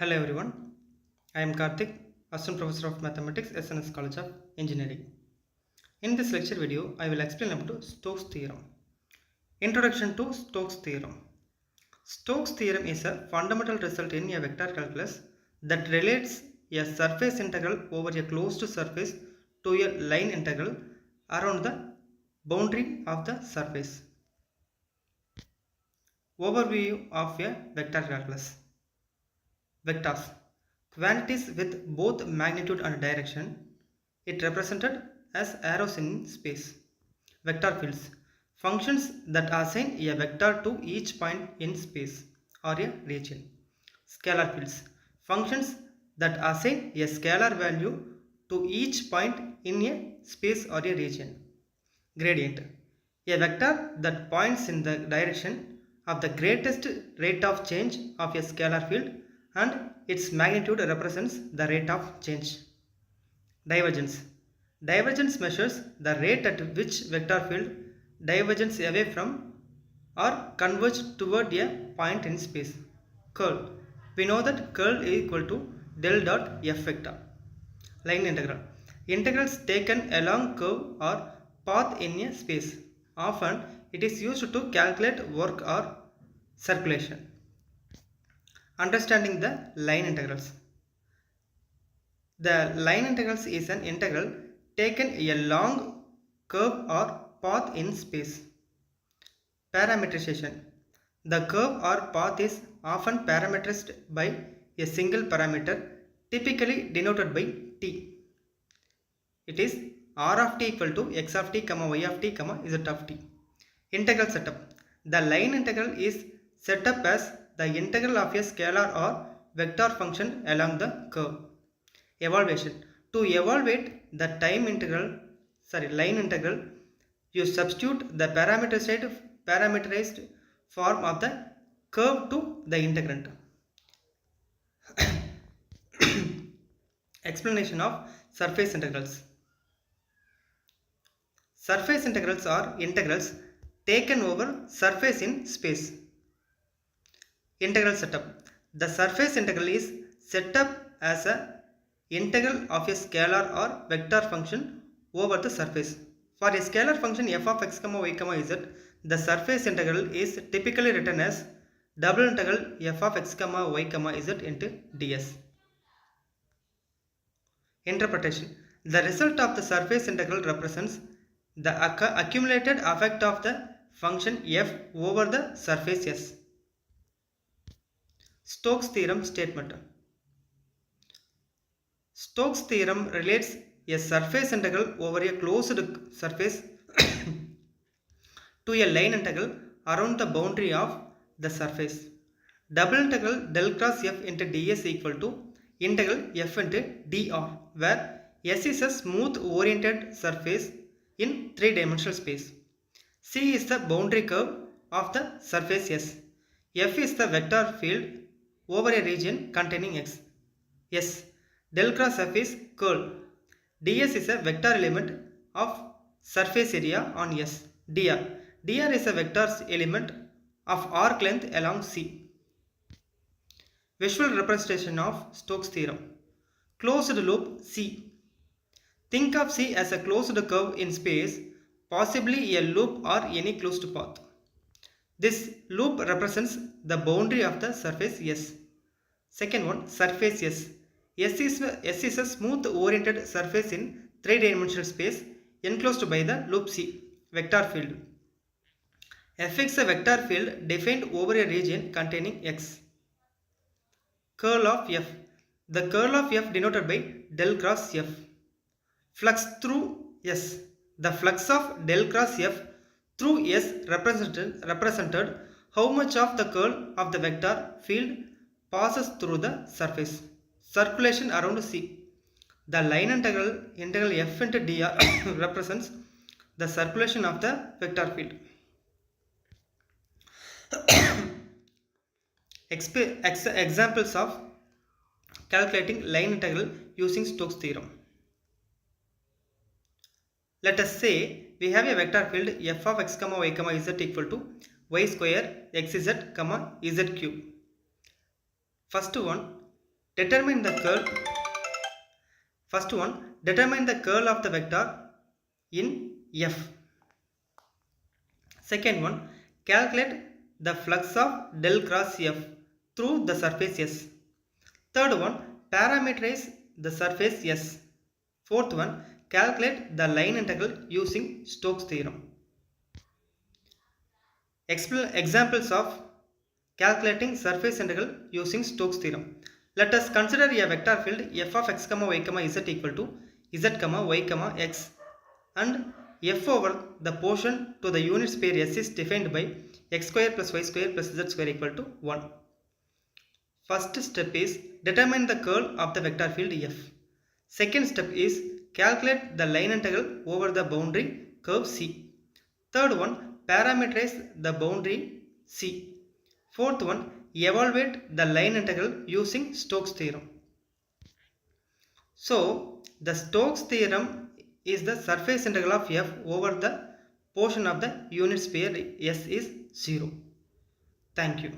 Hello everyone, I am Karthik, Assistant Professor of Mathematics, SNS College of Engineering. In this lecture video, I will explain about Stokes Theorem. Introduction to Stokes Theorem. Stokes Theorem is a fundamental result in a vector calculus that relates a surface integral over a closed surface to a line integral around the boundary of the surface. Overview of a vector calculus. Vectors. Quantities with both magnitude and direction. It represented as arrows in space. Vector fields. Functions that assign a vector to each point in space or a region. Scalar fields. Functions that assign a scalar value to each point in a space or a region. Gradient. A vector that points in the direction of the greatest rate of change of a scalar field and its magnitude represents the rate of change. Divergence. Divergence measures the rate at which vector field diverges away from or converges toward a point in space. Curl. We know that curl is equal to del dot f vector. Line integral. Integrals taken along curve or path in a space. Often it is used to calculate work or circulation. Understanding the line integrals. The line integrals is an integral taken along curve or path in space. Parameterization. The curve or path is often parameterized by a single parameter, typically denoted by t. It is r of t equal to x of t, y of t, z of t. Integral setup. The line integral is set up as the integral of a scalar or vector function along the curve. Evaluation. To evaluate the line integral, you substitute the parameterized form of the curve to the integrand. Explanation of surface integrals. Surface integrals are integrals taken over surface in space. Integral setup. The surface integral is set up as a integral of a scalar or vector function over the surface. For a scalar function f of x, y, z, the surface integral is typically written as double integral f of x, y, z into ds. Interpretation. The result of the surface integral represents the accumulated effect of the function f over the surface S. Stokes Theorem statement. Stokes Theorem relates a surface integral over a closed surface to a line integral around the boundary of the surface. Double integral del cross f into ds equal to integral f into dr, where S is a smooth oriented surface in three-dimensional space. C is the boundary curve of the surface S. F is the vector field over a region containing x. S. Del cross f is curl. ds is a vector element of surface area on S. dr. dr is a vector element of arc length along C. Visual representation of Stokes Theorem. Closed loop C. Think of C as a closed curve in space, possibly a loop or any closed path. This loop represents the boundary of the surface S. Second one, surface S. S is a smooth oriented surface in three-dimensional space enclosed by the loop C, vector field. F is a vector field defined over a region containing x. Curl of F. The curl of F denoted by del cross F. Flux through S. The flux of del cross F through S represented how much of the curl of the vector field passes through the surface. Circulation around C. The line integral f into dr represents the circulation of the vector field. Examples of calculating line integral using Stokes theorem. Let us say we have a vector field f of x, y, z equal to y square xz, z cube. First one, Determine the curl. First one, determine the curl of the vector in F. Second one, calculate the flux of del cross F through the surface S. Third one, parameterize the surface S. Fourth one, calculate the line integral using Stokes theorem. Examples of calculating surface integral using Stokes theorem. Let us consider a vector field f of x, y, z equal to z, y, x, and f over the portion to the unit sphere S is defined by x square plus y square plus z square equal to 1. First step is determine the curl of the vector field f. Second step is calculate the line integral over the boundary curve C. Third one, parameterize the boundary C. Fourth one, evaluate the line integral using Stokes theorem. So, the Stokes theorem is the surface integral of f over the portion of the unit sphere S is 0. Thank you.